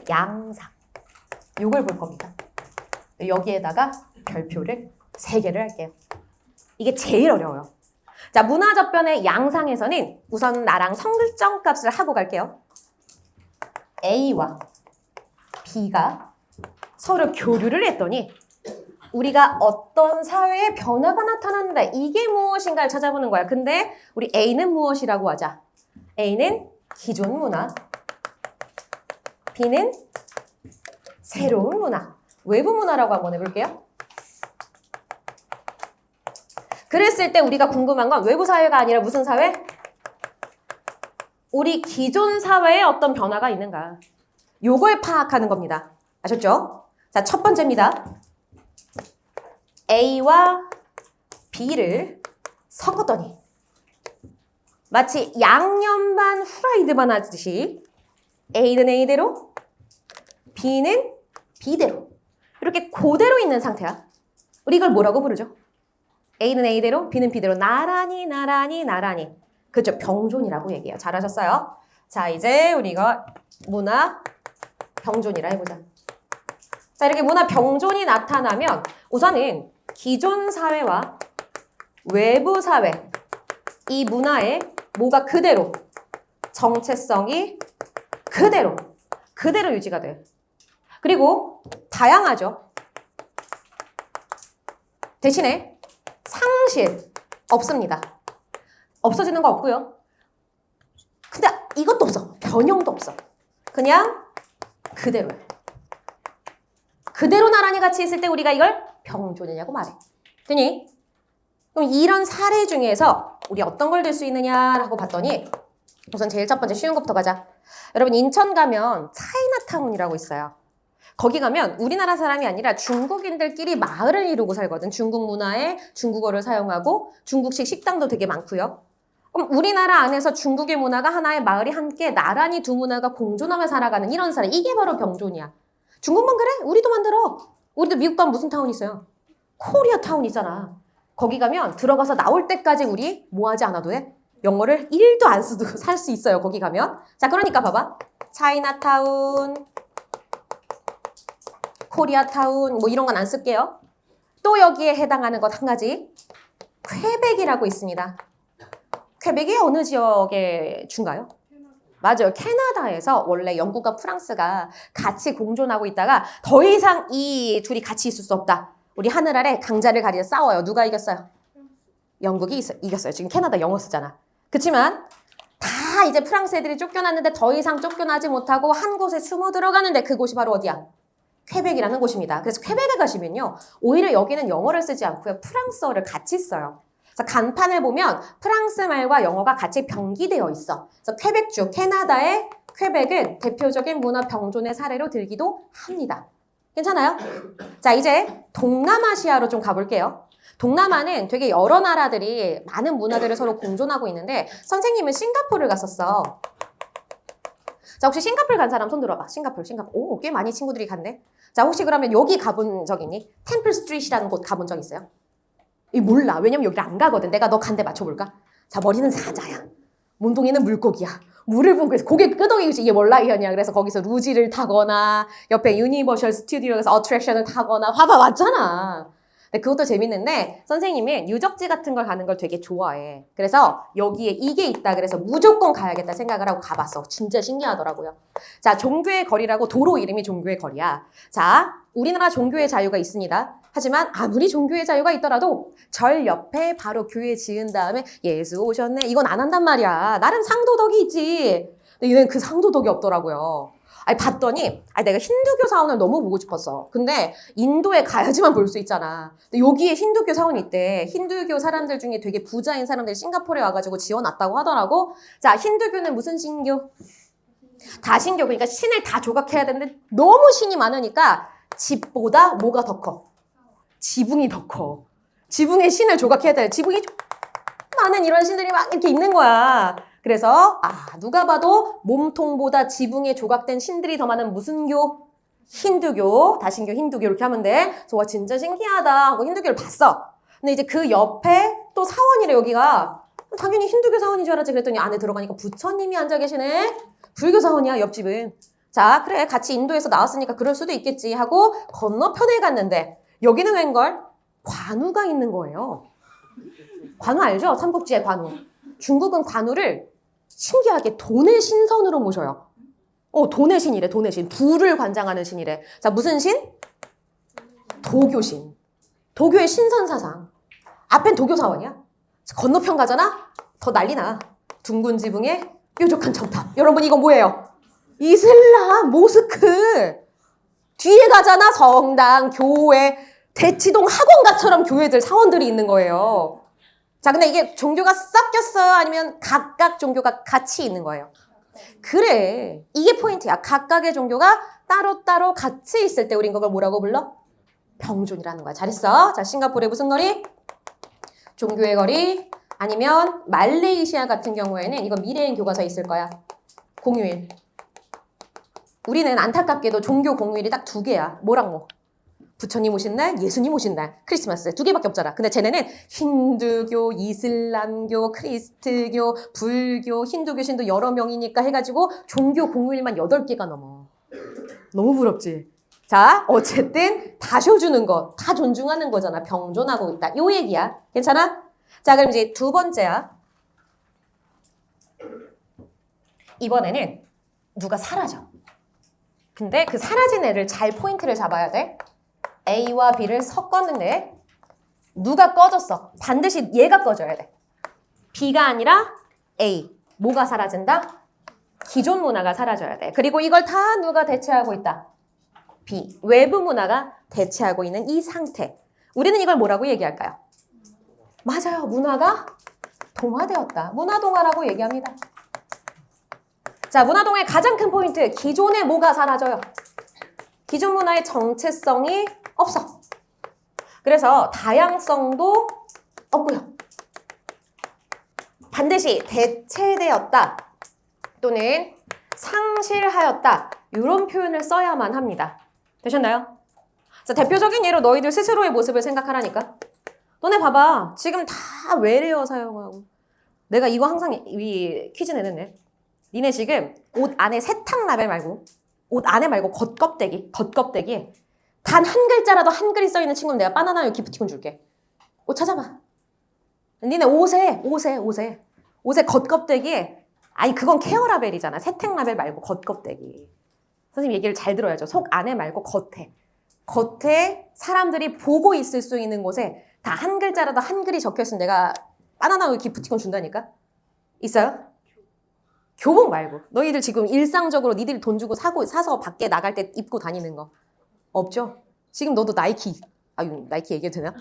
양상. 요걸 볼 겁니다. 여기에다가 별표를 3개를 할게요. 이게 제일 어려워요. 자, 문화접변의 양상에서는 우선 나랑 성질정 값을 하고 갈게요. A와 B가 서로 교류를 했더니 우리가 어떤 사회의 변화가 나타난다. 이게 무엇인가를 찾아보는 거야. 근데 우리 A는 무엇이라고 하자. A는 기존 문화, B는 새로운 문화, 외부 문화라고 한번 해볼게요. 그랬을 때 우리가 궁금한 건 외부 사회가 아니라 무슨 사회? 우리 기존 사회에 어떤 변화가 있는가. 요걸 파악하는 겁니다. 아셨죠? 자, 첫 번째입니다. A와 B를 섞었더니 마치 양념 반 후라이드 반 하듯이 A는 A대로, B는 B대로 이렇게 그대로 있는 상태야. 우리 이걸 뭐라고 부르죠? A는 A대로, B는 B대로 나란히. 그렇죠. 병존이라고 얘기해요. 잘하셨어요. 자, 이제 우리가 문화 병존이라 해보자. 자, 이렇게 문화 병존이 나타나면 우선은 기존 사회와 외부 사회, 이 문화의 뭐가 그대로, 정체성이 그대로 유지가 돼요. 그리고 다양하죠. 대신에 상실 없습니다. 없어지는 거 없고요. 근데 이것도 없어. 변형도 없어. 그냥 그대로예요. 그대로 나란히 같이 있을 때 우리가 이걸 병존이냐고 말해. 되니? 그럼 이런 사례 중에서 우리 어떤 걸 들 수 있느냐라고 봤더니 우선 제일 첫 번째 쉬운 것부터 가자. 여러분 인천 가면 차이나타운이라고 있어요. 거기 가면 우리나라 사람이 아니라 중국인들끼리 마을을 이루고 살거든. 중국 문화에 중국어를 사용하고 중국식 식당도 되게 많고요. 그럼 우리나라 안에서 중국의 문화가 하나의 마을이 함께 나란히 두 문화가 공존하며 살아가는 이런 사례. 이게 바로 병존이야. 중국만 그래? 우리도 만들어. 우리도 미국 가면 무슨 타운 있어요? 코리아타운 있잖아. 거기 가면 들어가서 나올 때까지 우리 뭐 하지 않아도 돼? 영어를 1도 안 써도 살 수 있어요. 거기 가면. 자, 그러니까 봐봐. 차이나타운, 코리아타운 뭐 이런 건 안 쓸게요. 또 여기에 해당하는 것 한 가지. 퀘벡이라고 있습니다. 퀘벡이 어느 지역의 주인가요? 맞아요. 캐나다에서 원래 영국과 프랑스가 같이 공존하고 있다가 더 이상 이 둘이 같이 있을 수 없다. 우리 하늘 아래 강자를 가리려 싸워요. 누가 이겼어요? 영국이 이겼어요. 지금 캐나다 영어 쓰잖아. 그치만 다 이제 프랑스 애들이 쫓겨났는데 더 이상 쫓겨나지 못하고 한 곳에 숨어 들어가는데 그곳이 바로 어디야? 퀘벡이라는 곳입니다. 그래서 퀘벡에 가시면요. 오히려 여기는 영어를 쓰지 않고요. 프랑스어를 같이 써요. 그래서 간판을 보면 프랑스 말과 영어가 같이 병기되어 있어. 그래서 퀘벡주, 캐나다의 퀘벡은 대표적인 문화 병존의 사례로 들기도 합니다. 괜찮아요? 자, 이제 동남아시아로 좀 가볼게요. 동남아는 되게 여러 나라들이 많은 문화들을 서로 공존하고 있는데 선생님은 싱가포르를 갔었어. 자, 혹시 싱가포르 간 사람 손 들어봐. 싱가포르. 오, 꽤 많이 친구들이 갔네. 자, 혹시 그러면 여기 가본 적 있니? 템플 스트리트라는 곳 가본 적 있어요? 몰라. 왜냐면 여기를 안 가거든. 내가 너 간데 맞춰볼까? 자, 머리는 사자야. 몸통에는 물고기야. 물을 본 거에서 고개 끄덕이듯이 이게 뭘 라이언이야. 그래서 거기서 루지를 타거나 옆에 유니버셜 스튜디오에서 어트랙션을 타거나 봐봐 맞잖아. 근데 그것도 재밌는데 선생님이 유적지 같은 걸 가는 걸 되게 좋아해. 그래서 여기에 이게 있다 그래서 무조건 가야겠다 생각을 하고 가봤어. 진짜 신기하더라고요. 자, 종교의 거리라고 도로 이름이 종교의 거리야. 자, 우리나라 종교의 자유가 있습니다. 하지만 아무리 종교의 자유가 있더라도 절 옆에 바로 교회 지은 다음에 예수 오셨네 이건 안 한단 말이야. 나름 상도덕이 있지. 근데 얘는 그 상도덕이 없더라고요. 아니 봤더니 내가 힌두교 사원을 너무 보고 싶었어. 근데 인도에 가야지만 볼 수 있잖아. 근데 여기에 힌두교 사원이 있대. 힌두교 사람들 중에 되게 부자인 사람들이 싱가포르에 와가지고 지어놨다고 하더라고. 자, 힌두교는 무슨 신교? 다신교. 그러니까 신을 다 조각해야 되는데 너무 신이 많으니까 집보다 뭐가 더 커? 지붕이 더 커. 지붕에 신을 조각해야 돼. 지붕이 많은 이런 신들이 막 이렇게 있는 거야. 그래서 누가 봐도 몸통보다 지붕에 조각된 신들이 더 많은 무슨 교? 힌두교, 다신교, 힌두교 이렇게 하면 돼. 그래서 와 진짜 신기하다 하고 힌두교를 봤어. 근데 이제 그 옆에 또 사원이래 여기가. 당연히 힌두교 사원인 줄 알았지. 그랬더니 안에 들어가니까 부처님이 앉아 계시네. 불교 사원이야 옆집은. 자, 그래. 같이 인도에서 나왔으니까 그럴 수도 있겠지 하고 건너편에 갔는데 여기는 웬걸? 관우가 있는 거예요. 관우 알죠? 삼국지의 관우. 중국은 관우를 신기하게 돈의 신선으로 모셔요. 돈의 신이래, 돈의 신. 부를 관장하는 신이래. 자, 무슨 신? 도교신. 도교의 신선사상. 앞엔 도교사원이야. 건너편 가잖아? 더 난리나. 둥근 지붕에 뾰족한 첨탑. 여러분, 이거 뭐예요? 이슬람, 모스크. 뒤에 가잖아? 성당, 교회, 대치동 학원가처럼 교회들, 사원들이 있는 거예요. 자, 근데 이게 종교가 섞였어요? 아니면 각각 종교가 같이 있는 거예요? 그래. 이게 포인트야. 각각의 종교가 따로따로 같이 있을 때 우린 그걸 뭐라고 불러? 병존이라는 거야. 잘했어. 자, 싱가포르의 무슨 거리? 종교의 거리. 아니면 말레이시아 같은 경우에는 이거 미래인 교과서에 있을 거야. 공휴일. 우리는 안타깝게도 종교 공휴일이 딱 2개야. 뭐랑 뭐? 부처님 오신 날, 예수님 오신 날, 크리스마스 2개밖에 없잖아. 근데 쟤네는 힌두교, 이슬람교, 크리스트교, 불교, 힌두교 신도 여러 명이니까 해가지고 종교 공휴일만 8개가 넘어. 너무 부럽지? 자, 어쨌든 다 쉬어주는 거, 다 존중하는 거잖아. 병존하고 있다. 요 얘기야. 괜찮아? 자, 그럼 이제 2번째야. 이번에는 누가 사라져. 근데 그 사라진 애를 잘 포인트를 잡아야 돼. A와 B를 섞었는데 누가 꺼졌어? 반드시 얘가 꺼져야 돼. B가 아니라 A. 뭐가 사라진다? 기존 문화가 사라져야 돼. 그리고 이걸 다 누가 대체하고 있다? B. 외부 문화가 대체하고 있는 이 상태. 우리는 이걸 뭐라고 얘기할까요? 맞아요. 문화가 동화되었다. 문화동화라고 얘기합니다. 자, 문화동화의 가장 큰 포인트. 기존의 뭐가 사라져요? 기존 문화의 정체성이 없어. 그래서 다양성도 없고요. 반드시 대체되었다 또는 상실하였다. 이런 표현을 써야만 합니다. 되셨나요? 자, 대표적인 예로 너희들 스스로의 모습을 생각하라니까. 너네 봐봐. 지금 다 외래어 사용하고. 내가 이거 항상 이 퀴즈 내는데. 니네 지금 옷 안에 세탁 라벨 말고 옷 안에 말고 겉껍데기 단 한 글자라도 한글이 써있는 친구는 내가 바나나 우유 기프티콘 줄게. 옷 찾아봐. 니네 옷에 겉껍데기에 아니 그건 케어 라벨이잖아. 세탁 라벨 말고 겉껍데기. 선생님 얘기를 잘 들어야죠. 속 안에 말고 겉에 사람들이 보고 있을 수 있는 곳에 다 한 글자라도 한글이 적혀있으면 내가 바나나 우유 기프티콘 준다니까? 있어요? 교복 말고 너희들 지금 일상적으로 니들이 돈 주고 사서 밖에 나갈 때 입고 다니는 거 없죠? 지금 너도 나이키 얘기해도 되나?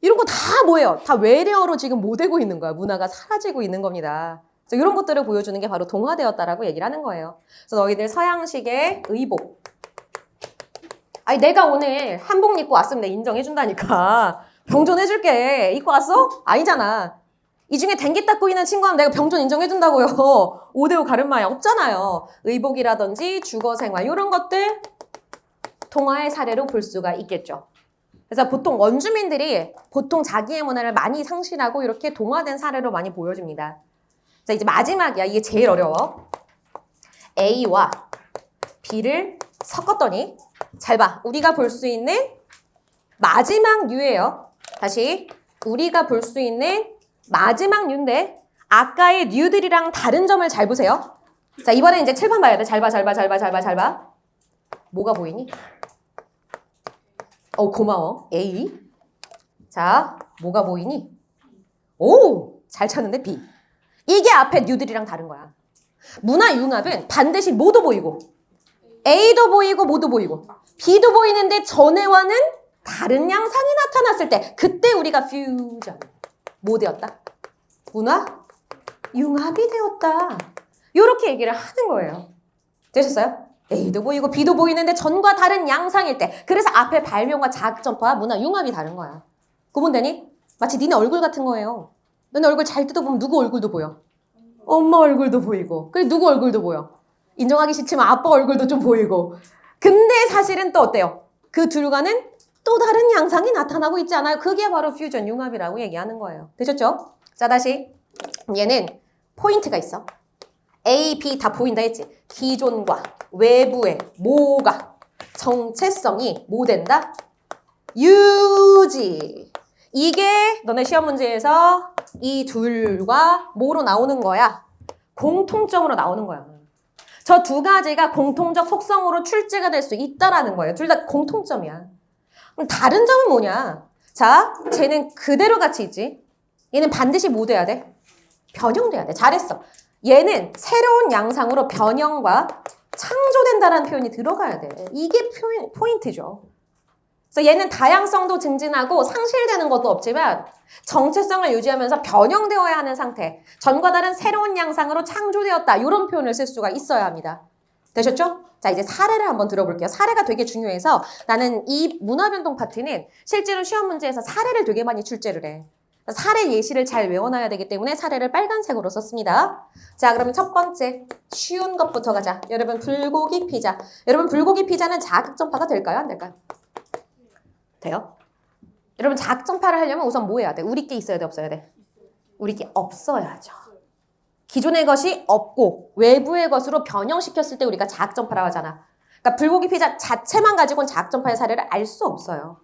이런 거 다 뭐예요? 다 외래어로 지금 못 되고 있는 거야. 문화가 사라지고 있는 겁니다. 그래서 이런 것들을 보여주는 게 바로 동화되었다라고 얘기를 하는 거예요. 그래서 너희들 서양식의 의복. 아니 내가 오늘 한복 입고 왔으면 내가 인정해준다니까. 병존해줄게. 입고 왔어? 아니잖아. 이 중에 댕기 닦고 있는 친구하면 내가 병존 인정해준다고요. 5대5 가름마야 없잖아요. 의복이라든지 주거생활 이런 것들 동화의 사례로 볼 수가 있겠죠. 그래서 보통 원주민들이 보통 자기의 문화를 많이 상실하고 이렇게 동화된 사례로 많이 보여집니다. 자, 이제 마지막이야. 이게 제일 어려워. A와 B를 섞었더니 잘 봐. 우리가 볼 수 있는 마지막 류예요. 다시 우리가 볼 수 있는 마지막 류인데 아까의 류들이랑 다른 점을 잘 보세요. 자, 이번엔 이제 칠판 봐야 돼. 잘 봐. 뭐가 보이니? 고마워. A. 자, 뭐가 보이니? 오! 잘 찾는데 B. 이게 앞에 류들이랑 다른 거야. 문화 융합은 반드시 뭐도 보이고 A도 보이고 뭐도 보이고 B도 보이는데 전에와는 다른 양상이 나타났을 때 그때 우리가 퓨전. 뭐 되었다? 문화 융합이 되었다. 이렇게 얘기를 하는 거예요. 되셨어요? A도 보이고 B도 보이는데 전과 다른 양상일 때 그래서 앞에 발명과 자학점퍼와 문화 융합이 다른 거야. 구분되니? 마치 니네 얼굴 같은 거예요. 너네 얼굴 잘 뜯어보면 누구 얼굴도 보여? 엄마 얼굴도 보이고 그리고 누구 얼굴도 보여? 인정하기 싫지만 아빠 얼굴도 좀 보이고 근데 사실은 또 어때요? 그 둘과는 또 다른 양상이 나타나고 있지 않아요? 그게 바로 퓨전 융합이라고 얘기하는 거예요. 되셨죠? 자, 다시 얘는 포인트가 있어. A, B 다 보인다 했지. 기존과 외부의 뭐가 정체성이 뭐 된다? 유지. 이게 너네 시험 문제에서 이 둘과 뭐로 나오는 거야? 공통점으로 나오는 거야. 저 두 가지가 공통적 속성으로 출제가 될 수 있다라는 거예요. 둘 다 공통점이야. 그럼 다른 점은 뭐냐? 자, 쟤는 그대로 같이 있지. 얘는 반드시 뭐 돼야 돼? 변형돼야 돼. 잘했어. 얘는 새로운 양상으로 변형과 창조된다라는 표현이 들어가야 돼. 이게 포인트죠. 그래서 얘는 다양성도 증진하고 상실되는 것도 없지만 정체성을 유지하면서 변형되어야 하는 상태. 전과 다른 새로운 양상으로 창조되었다. 이런 표현을 쓸 수가 있어야 합니다. 되셨죠? 자, 이제 사례를 한번 들어볼게요. 사례가 되게 중요해서 나는 이 문화변동 파트는 실제로 시험 문제에서 사례를 되게 많이 출제를 해. 사례 예시를 잘 외워놔야 되기 때문에 사례를 빨간색으로 썼습니다. 자, 그러면 첫 번째 쉬운 것부터 가자. 여러분 불고기 피자. 여러분 불고기 피자는 자극전파가 될까요? 안 될까요? 돼요? 여러분 자극전파를 하려면 우선 뭐 해야 돼? 우리 게 있어야 돼? 없어야 돼? 우리 게 없어야죠. 기존의 것이 없고 외부의 것으로 변형시켰을 때 우리가 자극전파라고 하잖아. 그러니까 불고기 피자 자체만 가지고는 자극전파의 사례를 알 수 없어요.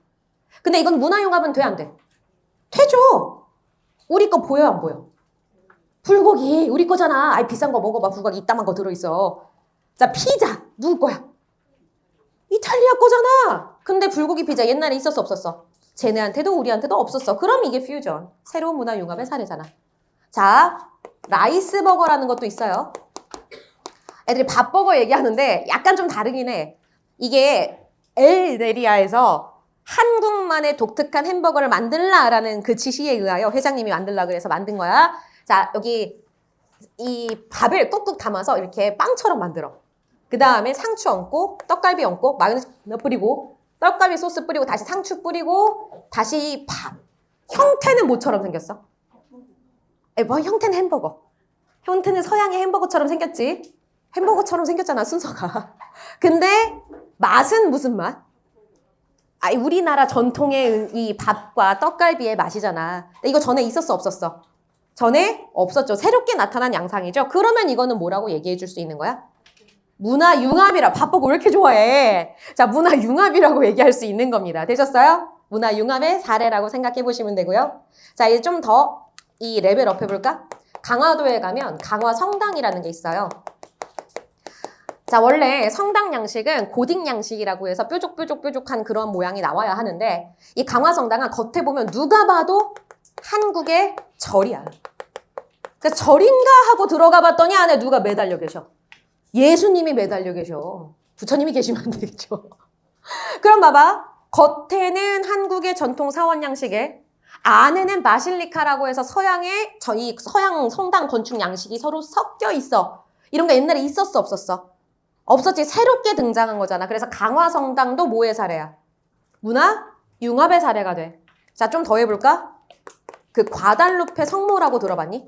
근데 이건 문화융합은 돼? 안 돼? 되죠. 우리 거 보여 안 보여? 불고기 우리 거잖아. 아이 비싼 거 먹어봐. 불고기 이따만 거 들어있어. 자, 피자 누구 거야? 이탈리아 거잖아. 근데 불고기 피자 옛날에 있었어 없었어? 쟤네한테도 우리한테도 없었어. 그럼 이게 퓨전. 새로운 문화융합의 사례잖아. 자, 라이스버거라는 것도 있어요. 애들이 밥버거 얘기하는데 약간 좀 다르긴 해. 이게 엘네리아에서 한국만의 독특한 햄버거를 만들라라는 그 지시에 의하여 회장님이 만들라 그래서 만든 거야. 자, 여기 이 밥을 꾹꾹 담아서 이렇게 빵처럼 만들어. 그 다음에 상추 얹고 떡갈비 얹고 마요네즈 뿌리고 떡갈비 소스 뿌리고 다시 상추 뿌리고 다시 밥. 형태는 뭐처럼 생겼어? 뭐 형태는 햄버거. 형태는 서양의 햄버거처럼 생겼지. 햄버거처럼 생겼잖아 순서가. 근데 맛은 무슨 맛? 우리나라 전통의 이 밥과 떡갈비의 맛이잖아. 이거 전에 있었어 없었어? 전에 없었죠. 새롭게 나타난 양상이죠. 그러면 이거는 뭐라고 얘기해 줄 수 있는 거야? 문화융합이라. 밥버거 왜 이렇게 좋아해? 자, 문화융합이라고 얘기할 수 있는 겁니다. 되셨어요? 문화융합의 사례라고 생각해 보시면 되고요. 자, 이제 좀 더 이 레벨업 해볼까? 강화도에 가면 강화성당이라는 게 있어요. 자, 원래 성당 양식은 고딕 양식이라고 해서 뾰족뾰족뾰족한 그런 모양이 나와야 하는데 이 강화성당은 겉에 보면 누가 봐도 한국의 절이야. 그래서 절인가 하고 들어가 봤더니 안에 누가 매달려 계셔. 예수님이 매달려 계셔. 부처님이 계시면 안 되겠죠. 그럼 봐봐. 겉에는 한국의 전통 사원 양식에 안에는 바실리카라고 해서 서양의 이 서양 성당 건축 양식이 서로 섞여 있어. 이런 거 옛날에 있었어 없었어? 없었지. 새롭게 등장한 거잖아. 그래서 강화성당도 뭐의 사례야? 문화융합의 사례가 돼. 자, 좀 더 해볼까? 그 과달루페 성모라고 들어봤니?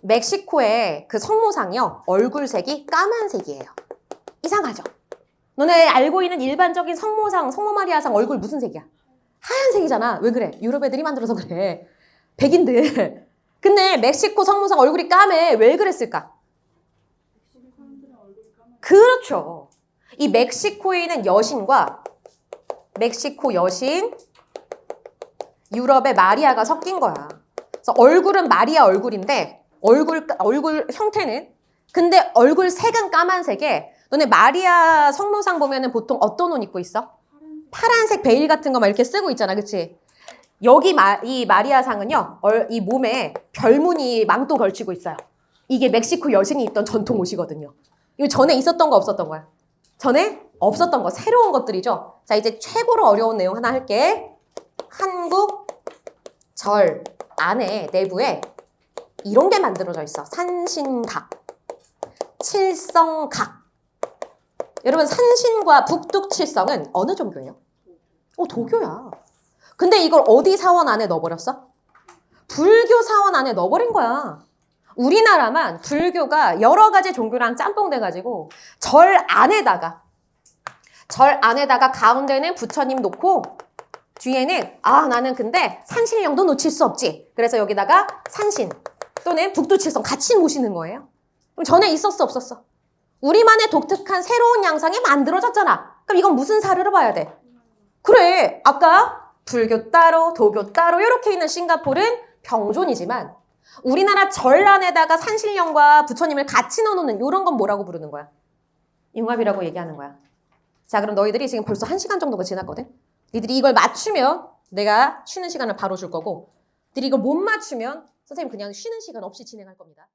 멕시코의 그 성모상이요. 얼굴색이 까만색이에요. 이상하죠? 너네 알고 있는 일반적인 성모상, 성모 마리아상 얼굴 무슨 색이야? 하얀색이잖아. 왜 그래? 유럽 애들이 만들어서 그래. 백인들. 근데 멕시코 성모상 얼굴이 까매. 왜 그랬을까? 그렇죠. 이 멕시코에 있는 여신과 멕시코 여신, 유럽의 마리아가 섞인 거야. 그래서 얼굴은 마리아 얼굴인데 얼굴 형태는 근데 얼굴 색은 까만색에 너네 마리아 성모상 보면은 보통 어떤 옷 입고 있어? 파란색 베일 같은 거 막 이렇게 쓰고 있잖아. 그치? 여기 이 마리아상은요. 이 몸에 별무늬 망토 걸치고 있어요. 이게 멕시코 여신이 입던 전통 옷이거든요. 이거 전에 있었던 거 없었던 거야? 전에 없었던 거. 새로운 것들이죠. 자, 이제 최고로 어려운 내용 하나 할게. 한국 절 안에 내부에 이런 게 만들어져 있어. 산신각, 칠성각. 여러분 산신과 북두칠성은 어느 종교예요? 도교야. 근데 이걸 어디 사원 안에 넣어버렸어? 불교 사원 안에 넣어버린 거야. 우리나라만 불교가 여러 가지 종교랑 짬뽕 돼가지고 절 안에다가 가운데는 부처님 놓고 뒤에는 나는 근데 산신령도 놓칠 수 없지. 그래서 여기다가 산신 또는 북두칠성 같이 모시는 거예요. 그럼 전에 있었어, 없었어? 우리만의 독특한 새로운 양상이 만들어졌잖아. 그럼 이건 무슨 사례로 봐야 돼? 그래, 아까 불교 따로, 도교 따로 이렇게 있는 싱가포르는 병존이지만 우리나라 절 안에다가 산신령과 부처님을 같이 넣어놓는 이런 건 뭐라고 부르는 거야? 융합이라고 얘기하는 거야. 자, 그럼 너희들이 지금 벌써 1시간 정도가 지났거든? 니들이 이걸 맞추면 내가 쉬는 시간을 바로 줄 거고, 니들이 이걸 못 맞추면 선생님 그냥 쉬는 시간 없이 진행할 겁니다.